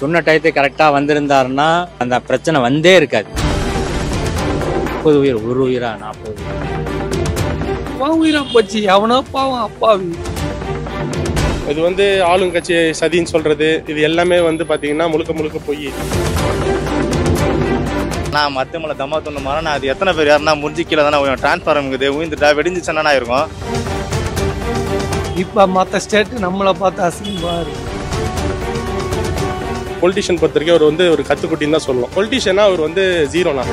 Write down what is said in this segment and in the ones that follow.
சொன்ன டயத்துக்கு கரெக்டாக வந்திருந்தாருன்னா அந்த பிரச்சனை வந்தே இருக்காது. 30 உயிர், ஒரு உயிரா 40 உயிரா போச்சு. எவனோ பாவம் அப்பாவி. இது ஆளுங்கட்சி சதின்னு சொல்றது, இது எல்லாமே பாத்தீங்கன்னா முழுக்க முழுக்க போய். நான் மத்தமலை தம்மா தொண்ணு மாதிரி நான் அது எத்தனை பேர் யாருன்னா முடிஞ்சிக்கல தானே டிரான்ஸ்ஃபார்முக்குது உயிர்ந்துட்டா வெடிஞ்சிச்சுன்னா இருக்கும். இப்ப மத்த ஸ்டேட் நம்மளை பார்த்து அசிங்கமா இருக்கு. பொலிட்டிஷியன் பொறுத்த வரைக்கும் அவர் ஒரு கத்துக்குட்டின்னு தான் சொல்லணும். பொலிட்டிஷியனா அவர் ஜீரோனா.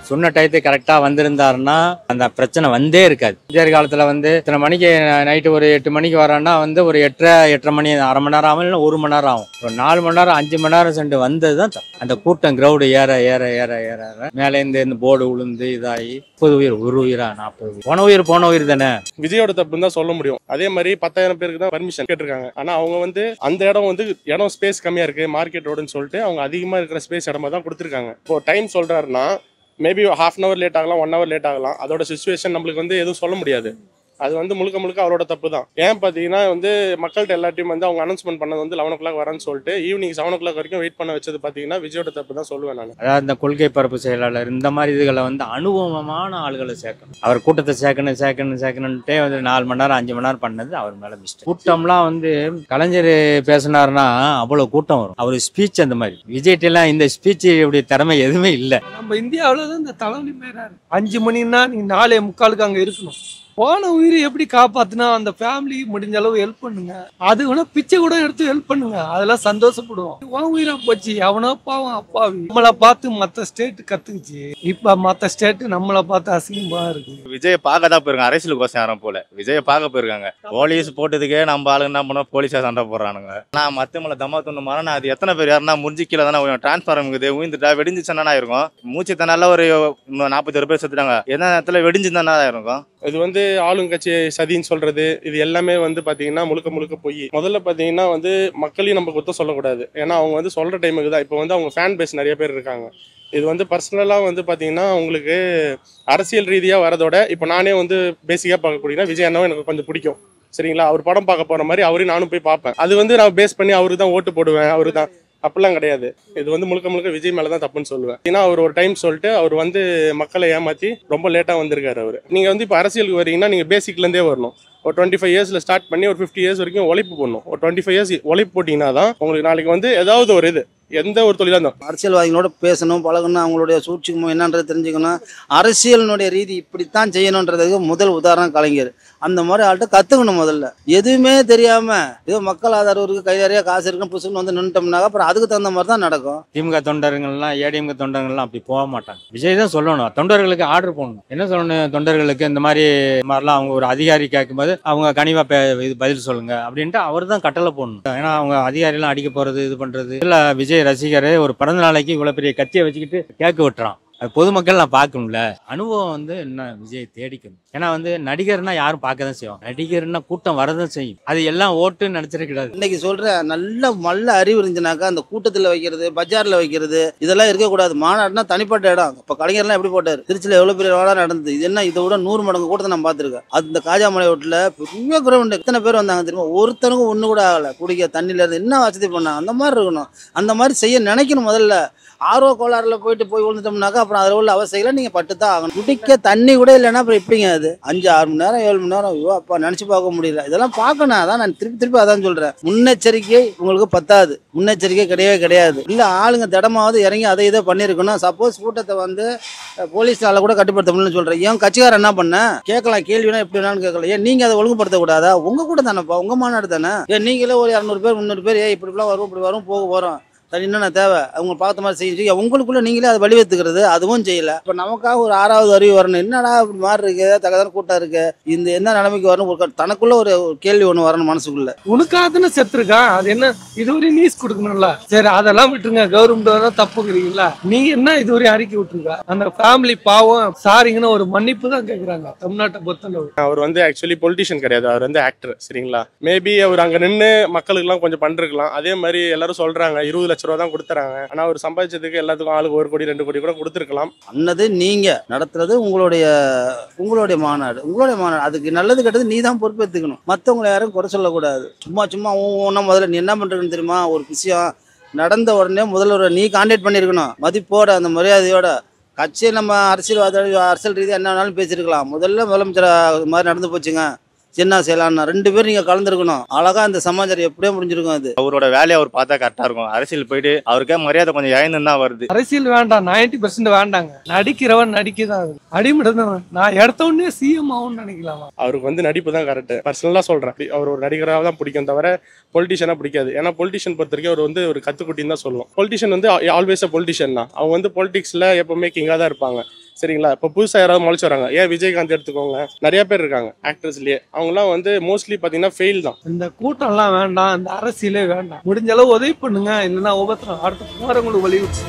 சொன்ன டயத்துக்கு கரெக்டாக வந்திருந்தாருன்னா அந்த பிரச்சனை வந்தே இருக்காது. விஜய் காலத்தில் இத்தனை மணிக்கு நைட்டு ஒரு 8 மணிக்கு வரான்னா ஒரு 8:30 மணி, அரை மணி நேரம் ஆகும், இல்லை 1 மணி நேரம் ஆகும். ஒரு 4 மணி நேரம் 5 மணி நேரம் சென்று வந்தது தான் அந்த கூட்டம் கிரௌடு ஏற ஏற ஏற ஏற மேலேருந்து இந்த போர்டு விழுந்து இதாகி 30 உயிர், ஒரு உயிரா 40 போன உயிர் தானே. விஜயோட தப்புன்னு தான் சொல்ல முடியும். அதே மாதிரி 10,000 பேருக்கு தான் பர்மிஷன் கேட்டிருக்காங்க. ஆனா அவங்க அந்த இடம் ஸ்பேஸ் கம்மியா இருக்கு மார்க்கெட் ரோடுன்னு சொல்லிட்டு அவங்க அதிகமா இருக்கிற ஸ்பேஸ் இடமா தான் கொடுத்துருக்காங்க. இப்போ டைம் சொல்றாருன்னா மேபி ½ hour லேட் ஆகலாம், 1 hour லேட் ஆகலாம். அதோட சிச்சுவேஷன் நம்மளுக்கு எதுவும் சொல்ல முடியாது. அது முழுக்க முழுக்க அவரோட தப்பு தான். ஏன் பார்த்தீங்கன்னா மக்கள்கிட்ட எல்லாத்தையும் அவங்க அனௌன்ஸ்மெண்ட் பண்ணது 11 o'clock வரேன்னு சொல்லிட்டு ஈவினிங் 7 o'clock வரைக்கும் வெயிட் பண்ண வச்சது பார்த்தீங்கன்னா விஜயோட தப்பு தான் சொல்லுவேன் நான். அதாவது இந்த கொள்கை பரப்பு செயலாளர் இந்த மாதிரி இதுகளை அனுபவமான ஆளுகளை சேர்க்கணும். அவர் கூட்டத்தை சேர்க்கணுன்ட்டே 4 மணி நேரம் 5 மணி நேரம் பண்ணது அவர் மேல மிஸ்டேக். கூட்டம்லாம் கலைஞர் பேசினாருன்னா அவ்வளவு கூட்டம் வரும். அவர் ஸ்பீச் அந்த மாதிரி. விஜய்ட்டெல்லாம் இந்த ஸ்பீச் இப்படி திறமை எதுவுமே இல்லை. நம்ம இந்தியாவில தான் இந்த தலைவலி மேல 5 மணின்னா நீ 4:45 அங்க இருக்கணும். போன உயிரை எப்படி காப்பாத்தினா அந்த ஃபேமிலிக்கு முடிஞ்ச அளவு ஹெல்ப் பண்ணுங்க. அது வேணா பிச்சை கூட எடுத்து ஹெல்ப் பண்ணுங்க, அதெல்லாம் சந்தோஷப்படுவோம். உயிரா போச்சு. எவனோ பாவம் அப்பாவி. நம்மளை பார்த்து மத்த ஸ்டேட் கத்துக்குச்சு. இப்ப மத்த ஸ்டேட் நம்மளை பார்த்து அசிங்கமா இருக்கு. விஜய் பார்க்க தான் போயிருக்காங்க, அரசியல் கோஷம் யாரும் போல விஜய் பார்க்க போயிருக்காங்க. போலீஸ் போட்டதுக்கே நம்ம ஆளுங்க என்ன பண்ணோம், போலீஸா சண்டை போடுறானுங்க. நான் மத்தமலை தம்மா தொண்ணு மாதிரி நான் அது எத்தனை பேர் யாருன்னா முடிஞ்சிக்கல தானே டிரான்ஸ்ஃபார்முக்குது உயிர்ந்துட்டா வெடிஞ்சிச்சுன்னா இருக்கும். மூச்சு தனால ஒரு 41 பேர் செத்துட்டாங்க. எந்த நேரத்துல வெடிஞ்சுதானா இருக்கும். இது ஆளுங்கட்சி சதின்னு சொல்றது, இது எல்லாமே பாத்தீங்கன்னா முழுக்க முழுக்க போய். முதல்ல பாத்தீங்கன்னா மக்களையும் நம்ம குத்தம் சொல்லக்கூடாது. ஏன்னா அவங்க சொல்ற டைமுக்கு தான். இப்போ அவங்க ஃபேன் பேஸ் நிறைய பேர் இருக்காங்க. இது பர்சனலா பாத்தீங்கன்னா உங்களுக்கு அரசியல் ரீதியா வரதோட இப்போ நானே பேசிக்கா பார்க்கக்கூடியனா விஜய் அண்ணாவும் எனக்கு கொஞ்சம் பிடிக்கும். சரிங்களா, அவர் படம் பார்க்க போற மாதிரி அவரையும் நானும் போய் பார்ப்பேன். அது நான் பேஸ் பண்ணி அவருக்கு தான் ஓட்டு போடுவேன். அவரு தான் அப்படிலாம் கிடையாது. இது முழுக்க முழுக்க விஜய் மேலதான் தப்புன்னு சொல்லுவேன். ஏன்னா அவர் ஒரு டைம் சொல்லிட்டு அவர் மக்களை ஏமாத்தி ரொம்ப லேட்டா வந்திருக்காரு அவரு. நீங்க இப்போ அரசியலுக்கு வரீங்கன்னா நீங்க பேசிக்ல இருந்தே வரணும். ஒரு 25 இயர்ஸ்ல ஸ்டார்ட் பண்ணி ஒரு 50 இயர்ஸ் வரைக்கும் உழைப்பு போடணும். ஒரு 25 இயர்ஸ் உழைப்பு போட்டீங்கன்னா தான் உங்களுக்கு நாளைக்கு ஏதாவது ஒரு எந்த ஒரு தொழிலாக இருந்தாலும் அரசியல்வாதிகளோட பேசணும், பழகணும், அவங்களுடைய சூழ்ச்சிக்கும் என்னன்றது தெரிஞ்சுக்கணும். அரசியலினுடைய ரீதி இப்படித்தான் செய்யணுன்றதுக்கு முதல் உதாரணம் கலைஞர். அந்த மாதிரி ஆள்கிட்ட கற்றுக்கணும். முதல்ல எதுவுமே தெரியாமல் ஏதோ மக்கள் ஆதரவு இருக்குது, கை நிறைய காசு இருக்குன்னு புதுசுன்னு நின்றுட்டோம்னாக்க அப்புறம் அதுக்கு தகுந்த மாதிரி தான் நடக்கும். திமுக தொண்டர்கள்லாம் ஏடிஎம்க தொண்டர்கள்லாம் அப்படி போக மாட்டாங்க. விஜய் தான் சொல்லணும், தொண்டர்களுக்கு ஆர்டர் போடணும். என்ன சொல்லணும், தொண்டர்களுக்கு இந்த மாதிரிலாம் அவங்க ஒரு அதிகாரி கேட்கும்போது அவங்க கனிவா இது பதில் சொல்லுங்க அப்படின்ட்டு அவர் தான் கட்டளை போடணும். ஏன்னா அவங்க அதிகாரிலாம் அடிக்க போறது இது பண்றது இல்லை. விஜய் ரசிகரே ஒரு பிறந்த நாளைக்கு இவ்வளவு பெரிய கத்தியை வச்சுக்கிட்டு கேட்க விட்டுறான். அது பொதுமக்கள் நான் பார்க்கணும்ல. அனுபவம் என்ன விஜய் தேடிக்கணும். ஏன்னா நடிகர்னா யாரும் பார்க்க தான் செய்வோம். நடிகர்னா கூட்டம் வரதான் செய்யும். அது எல்லாம் ஓட்டுன்னு நினைச்சிடக்கூடாது. இன்னைக்கு சொல்ற நல்ல அறிவு இருந்துச்சுனாக்கா அந்த கூட்டத்தில் வைக்கிறது, பஜார்ல வைக்கிறது இதெல்லாம் இருக்கக்கூடாது. மாநாடுனா தனிப்பட்ட இடம். இப்ப கலைஞர்லாம் எப்படி போட்டாரு, திருச்சியில எவ்வளவு பெரிய மாநாடு நடந்தது. இது என்ன இதை விட 100 மடங்கு கூட்டத்தை நான் பார்த்திருக்கேன். அந்த காஜாமலை ரோட்ல பெரிய கிரவுண்ட் எத்தனை பேர் வந்தாங்க தெரியுமா? ஒருத்தனுக்கும் ஒண்ணு கூட ஆகல. குடிக்க தண்ணியில இருந்து என்ன வசதி பண்ணாங்க. அந்த மாதிரி இருக்கணும். அந்த மாதிரி செய்ய நினைக்கணும். முதல்ல ஆர்வ கோளாறுல போய் விழுந்துட்டோம்னாக்கா அப்புறம் அதில் உள்ள அவசியம் நீங்க பட்டுத்தான் ஆகணும். குடிக்க தண்ணி கூட இல்லைன்னா அப்புறம் எப்படிங்க அது 5-6 மணி நேரம் 7 மணி நேரம் ஐயோ அப்பா நினைச்சு பார்க்க முடியல. இதெல்லாம் பார்க்கணும். அதான் நான் திருப்பி அதான் சொல்றேன். முன்னெச்சரிக்கை உங்களுக்கு பத்தாது. முன்னெச்சரிக்கை கிடையாது. இல்ல ஆளுங்க திடமாவது இறங்கி அதை இதை பண்ணிருக்கணும். சப்போஸ் கூட்டத்தை போலீஸால கூட கட்டுப்படுத்த முடியலன்னு சொல்றேன். ஏன் கட்சிக்காரர் என்ன பண்ண கேட்கலாம், கேள்வினா எப்படி வேணாலும் கேட்கலாம். ஏன் நீங்க அதை ஒழுங்குபடுத்த கூடாதா? உங்க கூட தானேப்பா, உங்க மாநாடு தானே. ஏன் நீங்களே ஒரு 200 பேர் 300 பேர் இப்படிலாம் வரும் இப்படி வரும் போக போறோம் என்னென்ன தேவை அவங்க பார்த்த மாதிரி செய்ய உங்களுக்குள்ள நீங்களே அதை வழிவெத்துக்கிறது அதுவும் செய்யல. இப்போ நமக்காக ஒரு 6வது அறிவு வரணும். என்னடா இப்படி மாதிரி இருக்கு, தகதான கூட்டம் இருக்கு, இந்த என்ன நிலைமைக்கு வரணும், தனக்குள்ள ஒரு கேள்வி ஒண்ணு வரணும் மனசுக்குள்ள. உனக்காகத்தானே செத்துருக்கான். அது என்ன இதுவரை நியூஸ் கொடுக்கணும்ல. சரி அதெல்லாம் விட்டுருங்க, கவர்மெண்ட் தப்புக்கிறீங்களா? நீங்க என்ன இதுவரை அறிக்கை விட்டுருங்க. அந்த ஃபேமிலி பாவம் சாரிங்கன்னு ஒரு மன்னிப்பு தான் கேட்கறாங்க தமிழ்நாட்டை பொறுத்தளவு. அவர் ஆக்சுவலி பொலிட்டிஷியன் கிடையாது, அவர் ஆக்டர். சரிங்களா, மேபி அவர் அங்க நின்று மக்களுக்கு எல்லாம் கொஞ்சம் பண்றதுக்கலாம். அதே மாதிரி எல்லாரும் சொல்றாங்க 20 லட்ச ரூபா தான் கொடுத்துறாங்க. ஆனா அவர் சம்பாதிச்சதுக்கு எல்லாத்துக்கும் ஆளுக்கு 1 கோடி 2 கோடி கூட கொடுத்துருக்கலாம். அன்னது நீங்க நடத்துறது உங்களுடைய மாநாடு, அதுக்கு நல்லது கெட்டது நீ தான் பொறுப்பேற்றுக்கணும். மற்றவங்களை யாரும் குறை சொல்லக்கூடாது. சும்மா ஒன்றா முதல்ல நீ என்ன பண்றதுன்னு தெரியுமா? ஒரு விஷயம் நடந்த உடனே முதல்வர் நீ கான்டாக்ட் பண்ணியிருக்கணும், மதிப்போட அந்த மரியாதையோட. கட்சியை நம்ம அரசியல் ரீதியாக என்ன வேணாலும் பேசியிருக்கலாம். முதலமைச்சர் மாதிரி நடந்து போச்சுங்க, என்ன செய்யலாம்னா 2 பேர் நீங்க கலந்துருக்கணும். அழகா இந்த சமாச்சாரம் எப்படியே முடிஞ்சிருக்கும். அது அவரோட வேலையை அவர் பார்த்தா கரெக்டா இருக்கும். அரசியல் போயிட்டு அவருக்கே மரியாதை கொஞ்சம் இழந்துன்னு தான் வருது. அரசியல் வேண்டாம், 90% வேண்டாங்க. நடிக்கிறவன் நடிக்கதான் அடிமட்டதான். நான் எடுத்த உடனே சிஎம் ஆகும்னு நினைக்கலாமா? அவருக்கு வந்து நடிப்பு தான் கரெக்ட். பர்சனலா சொல்றேன், அவர் ஒரு நடிகராக தான் பிடிக்கும் தவிர பொலிட்டிஷியனா பிடிக்காது. ஏன்னா பொலிட்டிஷியன் பொறுத்த வரைக்கும் அவர் வந்து ஒரு கத்துக்குட்டின்னு தான் சொல்லுவோம். பொலிட்டிஷியன் வந்து ஆல்வேஸ் அ பொலிட்டிஷியன் தான். அவங்க வந்து பொலிட்டிக்ஸ்ல எப்பவுமே கிங்கா தான் இருப்பாங்க. சரிங்களா? இப்போ புதுசாக யாராவது முளைச்சு வராங்க, ஏன் விஜயகாந்த் எடுத்துக்கோங்க, நிறைய பேர் இருக்காங்க ஆக்டர்ஸ்லயே. அவங்கலாம் வந்து மோஸ்ட்லி பார்த்தீங்கன்னா ஃபெயில் தான். இந்த கூட்டம்லாம் வேண்டாம், இந்த அரசியலே வேண்டாம். முடிஞ்ச அளவு உதவி பண்ணுங்க, இல்லைன்னா ஒவ்வொருத்தரும் அடுத்த போறவங்களுக்கு வழி வச்சு